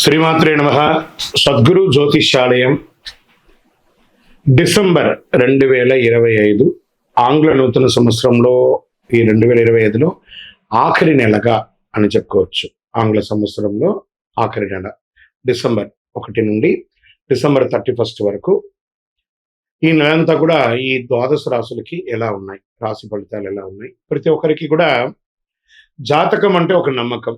శ్రీమాత్రే నమః. సద్గురు జ్యోతిష్యాలయం డిసెంబర్ 2025 ఆంగ్ల నూతన సంవత్సరంలో ఈ 2025లో ఆఖరి నెలగా అని చెప్పుకోవచ్చు. ఆంగ్ల సంవత్సరంలో ఆఖరి నెల డిసెంబర్ 1 నుండి డిసెంబర్ 31 వరకు ఈ నెలంతా కూడా ఈ ద్వాదశ రాశులకి ఎలా ఉన్నాయి, రాశి ఫలితాలు ఎలా ఉన్నాయి, ప్రతి ఒక్కరికి కూడా జాతకం అంటే ఒక నమ్మకం.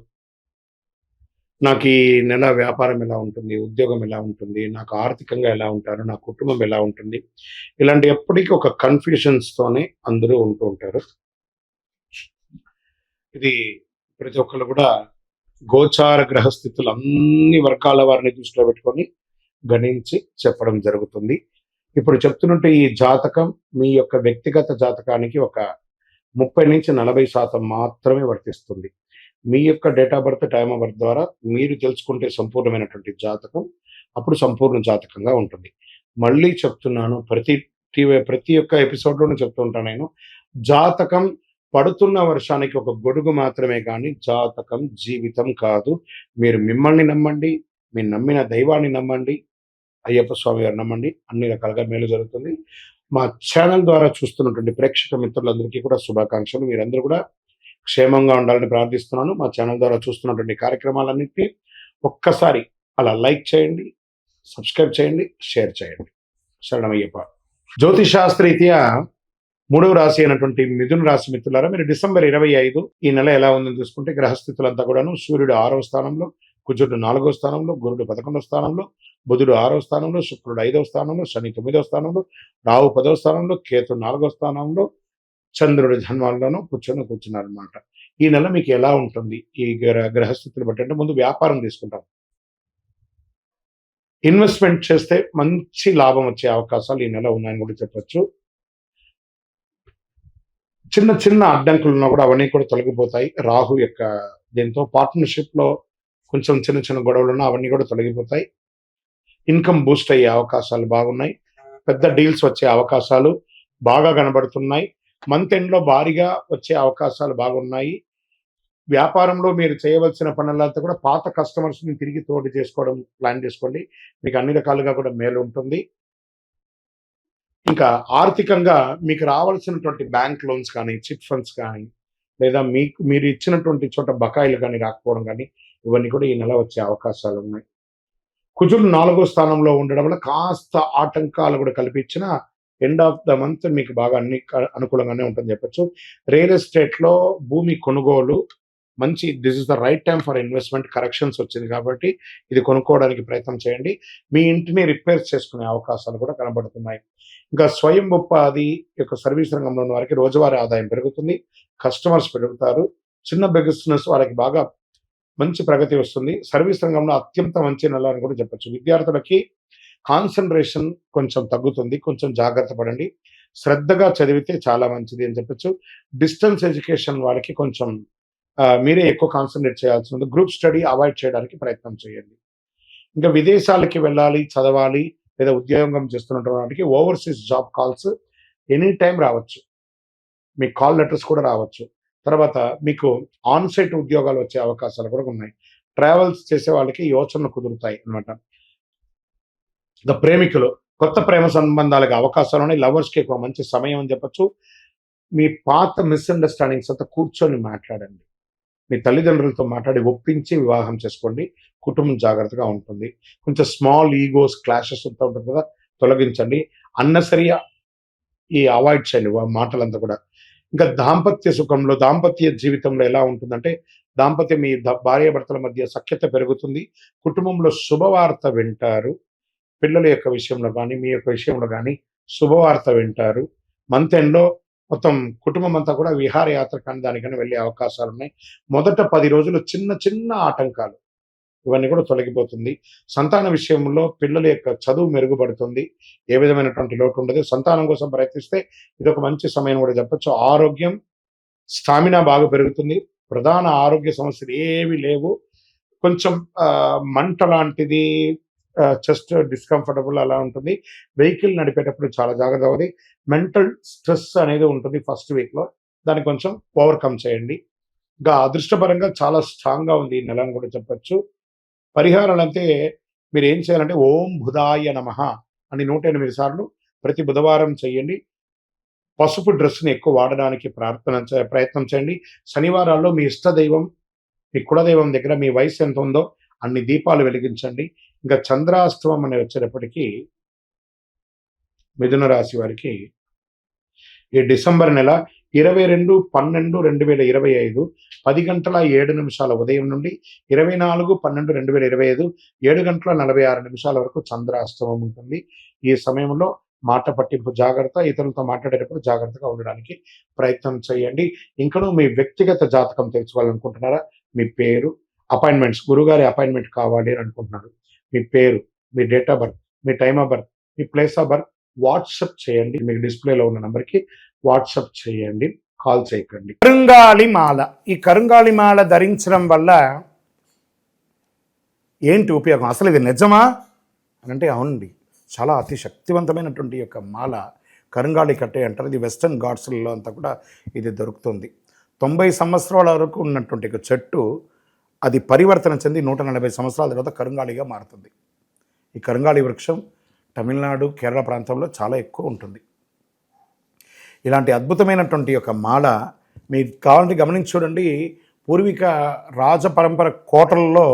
నాకు ఈ నెల వ్యాపారం ఎలా ఉంటుంది, ఉద్యోగం ఎలా ఉంటుంది, నాకు ఆర్థికంగా ఎలా ఉంటారు, నా కుటుంబం ఎలా ఉంటుంది, ఇలాంటి ఎప్పటికీ ఒక కన్ఫ్యూషన్స్తోనే అందరూ ఉంటూ ఉంటారు. ఇది ప్రతి ఒక్కరు కూడా గోచార గ్రహస్థితులు అన్ని వర్గాల వారిని దృష్టిలో పెట్టుకొని గణించి చెప్పడం జరుగుతుంది. ఇప్పుడు చెప్తున్నట్టు ఈ జాతకం మీ యొక్క వ్యక్తిగత జాతకానికి ఒక 30-40% మాత్రమే వర్తిస్తుంది. మీ యొక్క date of birth, time of birth ద్వారా మీరు తెలుసుకుంటే సంపూర్ణమైనటువంటి జాతకం అప్పుడు సంపూర్ణ జాతకంగా ఉంటుంది. మళ్ళీ చెప్తున్నాను, ప్రతి ఒక్క ఎపిసోడ్లోనూ చెప్తూ ఉంటాను నేను, జాతకం పడుతున్న వర్షానికి ఒక గొడుగు మాత్రమే కానీ జాతకం జీవితం కాదు. మీరు మిమ్మల్ని నమ్మండి, మీరు నమ్మిన దైవాన్ని నమ్మండి, అయ్యప్ప స్వామి గారు నమ్మండి, అన్ని రకాలుగా మేలు జరుగుతుంది. మా ఛానల్ ద్వారా చూస్తున్నటువంటి ప్రేక్షక మిత్రులందరికీ కూడా శుభాకాంక్షలు. మీరందరూ కూడా క్షేమంగా ఉండాలని ప్రార్థిస్తున్నాను. మా ఛానల్ ద్వారా చూస్తున్నటువంటి కార్యక్రమాలన్నింటినీ ఒక్కసారి అలా లైక్ చేయండి, సబ్స్క్రైబ్ చేయండి, షేర్ చేయండి. శరణమయ్యప్ప. జ్యోతిషాస్త్రరీత్యా 3వ రాశి అయినటువంటి మిథున రాశి మిత్రులారా, మీరు డిసెంబర్ 25 ఈ నెల ఎలా ఉందని చూసుకుంటే గ్రహస్థితులంతా కూడాను సూర్యుడు 6వ స్థానంలో, కుజుడు 4వ స్థానంలో, గురుడు 11వ స్థానంలో, బుధుడు 6వ స్థానంలో, శుక్రుడు 5వ స్థానంలో, శని 9వ స్థానంలో, రాహు 10వ స్థానంలో, కేతు 4వ స్థానంలో, చంద్రుడి జన్మాల్లోనూ కూర్చున్నారు అనమాట. ఈ నెల మీకు ఎలా ఉంటుంది ఈ గ్రహస్థితులు బట్టి అంటే, ముందు వ్యాపారం తీసుకుంటాం. ఇన్వెస్ట్మెంట్ చేస్తే మంచి లాభం వచ్చే అవకాశాలు ఈ నెల ఉన్నాయని కూడా చెప్పొచ్చు. చిన్న చిన్న అడ్డంకులు ఉన్నా కూడా అవన్నీ కూడా తొలగిపోతాయి. రాహు యొక్క దీంతో పార్ట్నర్షిప్ లో కొంచెం చిన్న చిన్న గొడవలు ఉన్నా అవన్నీ కూడా తొలగిపోతాయి. ఇన్కమ్ బూస్ట్ అయ్యే అవకాశాలు బాగున్నాయి. పెద్ద డీల్స్ వచ్చే అవకాశాలు బాగా కనబడుతున్నాయి. మంత్ ఎండ్ లో భారీగా వచ్చే అవకాశాలు బాగున్నాయి. వ్యాపారంలో మీరు చేయవలసిన పనులంతా కూడా పాత కస్టమర్స్ ని తిరిగి తోడు చేసుకోవడం ప్లాన్ చేసుకోండి. మీకు అన్ని రకాలుగా కూడా మేలు ఉంటుంది. ఇంకా ఆర్థికంగా మీకు రావాల్సినటువంటి బ్యాంక్ లోన్స్ కానీ, చిట్ ఫండ్స్ కానీ, లేదా మీరు ఇచ్చినటువంటి చోట బకాయిలు కానీ రాకపోవడం కానీ, ఇవన్నీ కూడా ఈ నెల వచ్చే అవకాశాలు ఉన్నాయి. కుజుడు 4వ స్థానంలో ఉండడం వల్ల కాస్త ఆటంకాలు కూడా కల్పించిన ఎండ్ ఆఫ్ ద మంత్ మీకు బాగా అన్ని అనుకూలంగానే ఉంటుంది చెప్పొచ్చు. రియల్ ఎస్టేట్ లో భూమి కొనుగోలు మంచి, this is the right time for investment. Corrections వచ్చింది కాబట్టి ఇది కొనుక్కోవడానికి ప్రయత్నం చేయండి. మీ ఇంటిని రిపేర్ చేసుకునే అవకాశాలు కూడా కనబడుతున్నాయి. ఇంకా స్వయం ఉపాధి యొక్క సర్వీస్ రంగంలో ఉన్న వారికి రోజువారీ ఆదాయం పెరుగుతుంది, కస్టమర్స్ పెరుగుతారు. చిన్న బిజినెస్ వాళ్ళకి బాగా మంచి ప్రగతి వస్తుంది. సర్వీస్ రంగంలో అత్యంత మంచి నెల అని కూడా చెప్పొచ్చు. విద్యార్థులకి కాన్సన్ట్రేషన్ కొంచెం తగ్గుతుంది, కొంచెం జాగ్రత్త పడండి. శ్రద్ధగా చదివితే చాలా మంచిది అని చెప్పొచ్చు. డిస్టెన్స్ ఎడ్యుకేషన్ వాళ్ళకి కొంచెం మీరే ఎక్కువ కాన్సన్ట్రేట్ చేయాల్సి ఉంది. గ్రూప్ స్టడీ అవాయిడ్ చేయడానికి ప్రయత్నం చేయండి. ఇంకా విదేశాలకి వెళ్ళాలి, చదవాలి, లేదా ఉద్యోగం చేస్తున్నటువంటి వాటికి overseas job calls any time రావచ్చు. మీ కాల్ లెటర్స్ కూడా రావచ్చు. తర్వాత మీకు ఆన్ సైట్ ఉద్యోగాలు వచ్చే అవకాశాలు కూడా ఉన్నాయి. ట్రావెల్స్ చేసే వాళ్ళకి యోచనలు కుదురుతాయి అన్నమాట. ఇంకా ప్రేమికులు కొత్త ప్రేమ సంబంధాలకు అవకాశాలు ఉన్నాయి. లవర్స్కి ఎక్కువ మంచి సమయం అని చెప్పొచ్చు. మీ పాత మిస్అండర్స్టాండింగ్స్ అంతా కూర్చొని మాట్లాడండి. మీ తల్లిదండ్రులతో మాట్లాడి ఒప్పించి వివాహం చేసుకోండి. కుటుంబం జాగ్రత్తగా ఉంటుంది. కొంచెం స్మాల్ ఈగోస్, క్లాషెస్ అంతా ఉంటుంది కదా, తొలగించండి. అన్నసరి ఈ అవాయిడ్ చేయండి మాటలంతా కూడా. ఇంకా దాంపత్య సుఖంలో, దాంపత్య జీవితంలో ఎలా ఉంటుందంటే, దాంపత్యం మీ భార్యాభర్తల మధ్య సఖ్యత పెరుగుతుంది. కుటుంబంలో శుభవార్త వింటారు. పిల్లల యొక్క విషయంలో కానీ, మీ యొక్క విషయంలో కానీ శుభవార్త వింటారు. మంత్ ఎండ్లో మొత్తం కుటుంబం అంతా కూడా విహారయాత్ర కానీ దానికని వెళ్ళే అవకాశాలు ఉన్నాయి. మొదట 10 రోజులు చిన్న చిన్న ఆటంకాలు ఇవన్నీ కూడా తొలగిపోతుంది. సంతాన విషయంలో పిల్లల యొక్క చదువు మెరుగుపడుతుంది. ఏ విధమైనటువంటి లోటు ఉండదు. సంతానం కోసం ప్రయత్నిస్తే ఇది ఒక మంచి సమయం కూడా చెప్పొచ్చు. ఆరోగ్యం, స్టామినా బాగా పెరుగుతుంది. ప్రధాన ఆరోగ్య సమస్యలు ఏవి లేవు. కొంచెం మంట లాంటిది, చెస్ట్ డిస్కంఫర్టబుల్ అలా ఉంటుంది. వెహికల్ నడిపేటప్పుడు చాలా జాగ్రత్త అవ్వాలి. మెంటల్ స్ట్రెస్ అనేది ఉంటుంది ఫస్ట్ వీక్లో, దాన్ని కొంచెం ఓవర్కమ్ చేయండి. ఇంకా అదృష్టపరంగా చాలా స్ట్రాంగ్గా ఉంది ఈ నెల అని కూడా చెప్పొచ్చు. పరిహారాలంటే మీరు ఏం చేయాలంటే ఓం బుధాయ నమః అని 108 సార్లు ప్రతి బుధవారం చేయండి. పసుపు డ్రెస్‌ని ఎక్కువ వాడడానికి ప్రయత్నం చేయండి. శనివారాల్లో మీ ఇష్టదైవం, మీ కులదైవం దగ్గర మీ వయసు ఎంత ఉందో అన్ని దీపాలు వెలిగించండి. ఇంకా చంద్రాష్టమం అని వచ్చేటప్పటికి మిథున రాశి వారికి ఈ డిసెంబర్ నెల 22/12/2025 10:07 ఉదయం నుండి 24/12/2025 7:46 వరకు చంద్రాష్టమం ఉంటుంది. ఈ సమయంలో మాట పట్టింపు జాగ్రత్త, ఇతరులతో మాట్లాడేటప్పుడు జాగ్రత్తగా ఉండడానికి ప్రయత్నం చేయండి. ఇంకనూ మీ వ్యక్తిగత జాతకం తెలుసుకోవాలనుకుంటున్నారా? మీ పేరు, అపాయింట్మెంట్స్, గురుగారి అపాయింట్మెంట్ కావాలి అని అనుకుంటున్నారు. మీ పేరు, మీ డేట్ ఆఫ్ బర్త్, మీ టైమ్ ఆఫ్ బర్త్, మీ ప్లేస్ ఆఫ్ బర్త్ వాట్సాప్ చేయండి. మీకు డిస్ప్లేలో ఉన్న నంబర్కి వాట్సాప్ చేయండి, కాల్ చేయకండి. కరుంగాళి మాల, ఈ కరుంగాళి మాల ధరించడం వల్ల ఏంటి ఉపయోగం? అసలు ఇది నిజమా అని అంటే అవునండి, చాలా అతి శక్తివంతమైనటువంటి యొక్క మాల కరుంగాళి కట్టే అంటారు. ఇది వెస్టర్న్ ఘాట్స్లలో అంతా కూడా ఇది దొరుకుతుంది. 90 సంవత్సరాల వరకు ఉన్నటువంటి ఒక చెట్టు అది పరివర్తన చెంది 140 సంవత్సరాల తర్వాత కరుంగాళిగా మారుతుంది. ఈ కరుంగాళి వృక్షం తమిళనాడు, కేరళ ప్రాంతంలో చాలా ఎక్కువ ఉంటుంది. ఇలాంటి అద్భుతమైనటువంటి యొక్క మాల మీకు కావాలంటే గమనించి చూడండి. పూర్వీక రాజపరంపర కోటలలో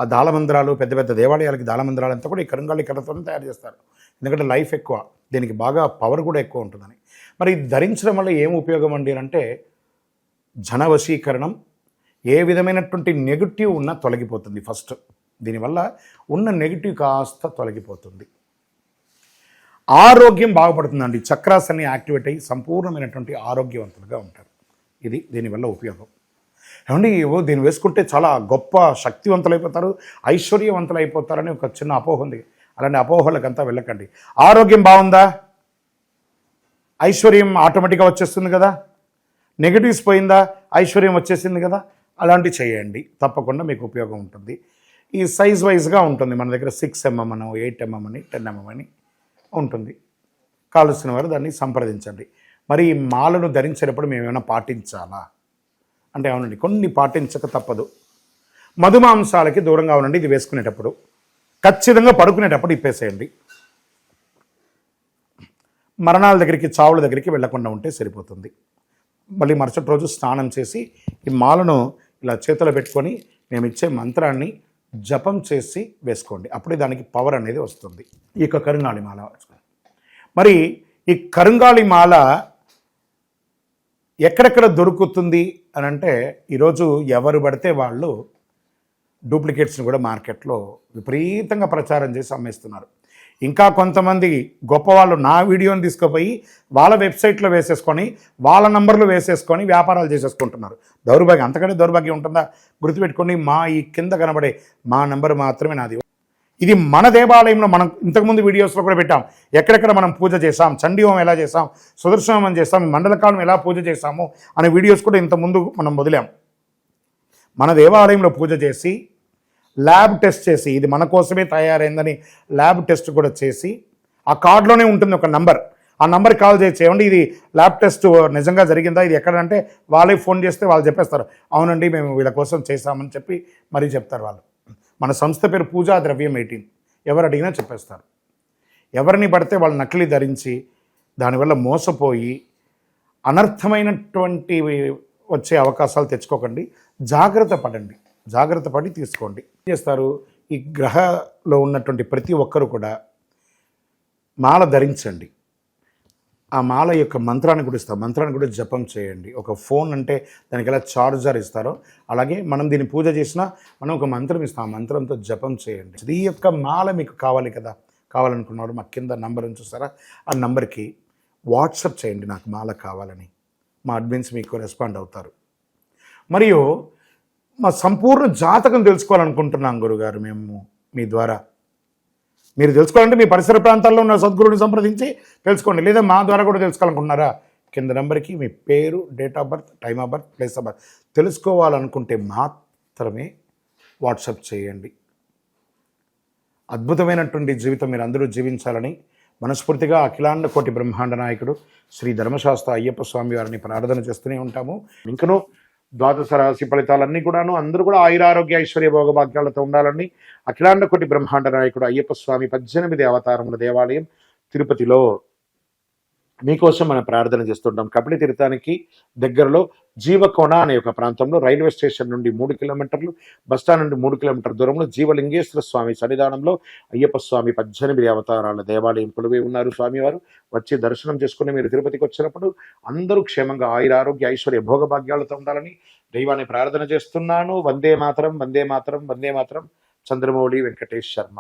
ఆ దాళమందిరాలు, పెద్ద పెద్ద దేవాలయాలకి దాళమందిరాలు అంతా కూడా ఈ కరుంగాళి కర్రతోనే తయారు చేస్తారు. ఎందుకంటే లైఫ్ ఎక్కువ, దీనికి బాగా పవర్ కూడా ఎక్కువ ఉంటుందని. మరి ఇది ధరించడం వల్ల ఏం ఉపయోగం అండి అంటే జన వశీకరణం, ఏ విధమైనటువంటి నెగిటివ్ ఉన్నా తొలగిపోతుంది. ఫస్ట్ దీనివల్ల ఉన్న నెగిటివ్ కాస్త తొలగిపోతుంది. ఆరోగ్యం బాగుపడుతుందండి. చక్రాస్ అన్ని యాక్టివేట్ అయ్యి సంపూర్ణమైనటువంటి ఆరోగ్యవంతులుగా ఉంటారు. ఇది దీనివల్ల ఉపయోగం. ఏమండి దీన్ని వేసుకుంటే చాలా గొప్ప శక్తివంతులైపోతారు, ఐశ్వర్యవంతులైపోతారని ఒక చిన్న అపోహ ఉంది. అలాంటి అపోహలకంతా వెళ్ళకండి. ఆరోగ్యం బాగుందా, ఐశ్వర్యం ఆటోమేటిక్గా వచ్చేస్తుంది కదా. నెగిటివ్స్ పోయిందా, ఐశ్వర్యం వచ్చేసింది కదా. అలాంటివి చేయండి, తప్పకుండా మీకు ఉపయోగం ఉంటుంది. ఈ సైజ్ వైజ్గా ఉంటుంది. మన దగ్గర 6 mm అని, 8 mm అని, 10 mm అని ఉంటుంది. కావలసిన వారు దాన్ని సంప్రదించండి. మరి ఈ మాలను ధరించేటప్పుడు మేము ఏమైనా పాటించాలా అంటే అవునండి, కొన్ని పాటించక తప్పదు. మధుమాంసాలకి దూరంగా ఉండండి. ఇది వేసుకునేటప్పుడు ఖచ్చితంగా పడుకునేటప్పుడు ఇప్పేసేయండి. మరణాల దగ్గరికి, చావుల దగ్గరికి వెళ్లకుండా ఉంటే సరిపోతుంది. మళ్ళీ మరుసటి రోజు స్నానం చేసి ఈ మాలను ఇలా చేతిలో పెట్టుకొని మేము ఇచ్చే మంత్రాన్ని జపం చేసి వేసుకోండి. అప్పుడే దానికి పవర్ అనేది వస్తుంది. ఈ యొక్క కరుంగాళి మాల. మరి ఈ కరుంగాళి మాల ఎక్కడెక్కడ దొరుకుతుంది అని అంటే ఈరోజు ఎవరు పడితే వాళ్ళు డూప్లికేట్స్ని కూడా మార్కెట్లో విపరీతంగా ప్రచారం చేసి అమ్మేస్తున్నారు. ఇంకా కొంతమంది గొప్పవాళ్ళు నా వీడియోని తీసుకుపోయి వాళ్ళ వెబ్సైట్లో వేసేసుకొని, వాళ్ళ నంబర్లు వేసేసుకొని వ్యాపారాలు చేసేసుకుంటున్నారు. దౌర్భాగ్యం, అంతకంటే దౌర్భాగ్యం ఉంటుందా? గుర్తుపెట్టుకొని మా ఈ కింద కనబడే మా నంబర్ మాత్రమే నాది. ఇది మన దేవాలయంలో మనం ఇంతకుముందు వీడియోస్లో కూడా పెట్టాం. ఎక్కడెక్కడ మనం పూజ చేసాం, చండీ హోమం ఎలా చేసాం, సుదర్శన హోమం చేసాం, మండలకాలం ఎలా పూజ చేసాము అనే వీడియోస్ కూడా ఇంతకుముందు మనం వదిలాం. మన దేవాలయంలో పూజ చేసి ల్యాబ్ టెస్ట్ చేసి ఇది మన కోసమే తయారైందని ల్యాబ్ టెస్ట్ కూడా చేసి ఆ కార్డులోనే ఉంటుంది ఒక నంబర్. ఆ నంబర్కి కాల్ చేసి ఏమండి ఇది ల్యాబ్ టెస్ట్ నిజంగా జరిగిందా, ఇది ఎక్కడంటే వాళ్ళే ఫోన్ చేస్తే వాళ్ళు చెప్పేస్తారు అవునండి మేము వీళ్ళ కోసం చేశామని చెప్పి మరీ చెప్తారు వాళ్ళు. మన సంస్థ పేరు పూజా ద్రవ్యం 18. ఎవరు అడిగినా చెప్పేస్తారు. ఎవరిని పడితే వాళ్ళు నకిలీ ధరించి దానివల్ల మోసపోయి అనర్థమైనటువంటి వచ్చే అవకాశాలు తెచ్చుకోకండి. జాగ్రత్త పడండి, జాగ్రత్త పడి తీసుకోండి. ఏం చేస్తారు, ఈ గ్రహలో ఉన్నటువంటి ప్రతి ఒక్కరు కూడా మాల ధరించండి. ఆ మాల యొక్క మంత్రాన్ని కూడా ఇస్తాం, మంత్రాన్ని కూడా జపం చేయండి. ఒక ఫోన్ అంటే దానికి ఎలా చార్జర్ ఇస్తారో అలాగే మనం దీన్ని పూజ చేసినా మనం ఒక మంత్రం ఇస్తాం, ఆ మంత్రంతో జపం చేయండి. ఈ యొక్క మాల మీకు కావాలి కదా, కావాలనుకున్నవాడు మా కింద నంబర్ చూస్తారా, ఆ నంబర్కి వాట్సాప్ చేయండి నాకు మాల కావాలని. మా అడ్మిన్స్ మీకు రెస్పాండ్ అవుతారు. మరియు మా సంపూర్ణ జాతకం తెలుసుకోవాలనుకుంటున్నాం గురుగారు మేము మీ ద్వారా. మీరు తెలుసుకోవాలంటే మీ పరిసర ప్రాంతాల్లో ఉన్న సద్గురుని సంప్రదించి తెలుసుకోండి, లేదా మా ద్వారా కూడా తెలుసుకోవాలనుకుంటున్నారా, కింద నెంబర్కి మీ పేరు, date of birth, time of birth, place of birth తెలుసుకోవాలనుకుంటే మాత్రమే వాట్సాప్ చేయండి. అద్భుతమైనటువంటి జీవితం మీరు అందరూ జీవించాలని మనస్ఫూర్తిగా అఖిలాండ కోటి బ్రహ్మాండ నాయకుడు శ్రీ ధర్మశాస్త్ర అయ్యప్ప స్వామి వారిని ప్రార్థన చేస్తూనే ఉంటాము. ఇంకనూ ద్వాదశ రాశి ఫలితాలన్నీ కూడాను అందరూ కూడా ఆయురారోగ్య ఐశ్వర్య భోగభాగ్యాలతో ఉండాలని అఖిలాండ కోటి బ్రహ్మాండ నాయకుడు అయ్యప్ప స్వామి 18 అవతారముల దేవాలయం తిరుపతిలో మీకోసం మనం ప్రార్థన చేస్తుంటాం. కపిలి తీర్థానికి దగ్గరలో జీవకోణ అనే ఒక ప్రాంతంలో రైల్వే స్టేషన్ నుండి 3 కిలోమీటర్లు, బస్టాండ్ నుండి 3 కిలోమీటర్ల దూరంలో జీవలింగేశ్వర స్వామి సన్నిధానంలో అయ్యప్ప స్వామి 18 అవతారాల దేవాలయం కొలువై ఉన్నారు. స్వామివారు వచ్చి దర్శనం చేసుకుని మీరు తిరుపతికి వచ్చినప్పుడు అందరూ క్షేమంగా ఆయురారోగ్య ఐశ్వర్య భోగభాగ్యాలతో ఉండాలని దైవాన్ని ప్రార్థన చేస్తున్నాను. వందే మాతరం, వందే మాతరం, వందే మాతరం. చంద్రమౌళి వెంకటేష్ శర్మ.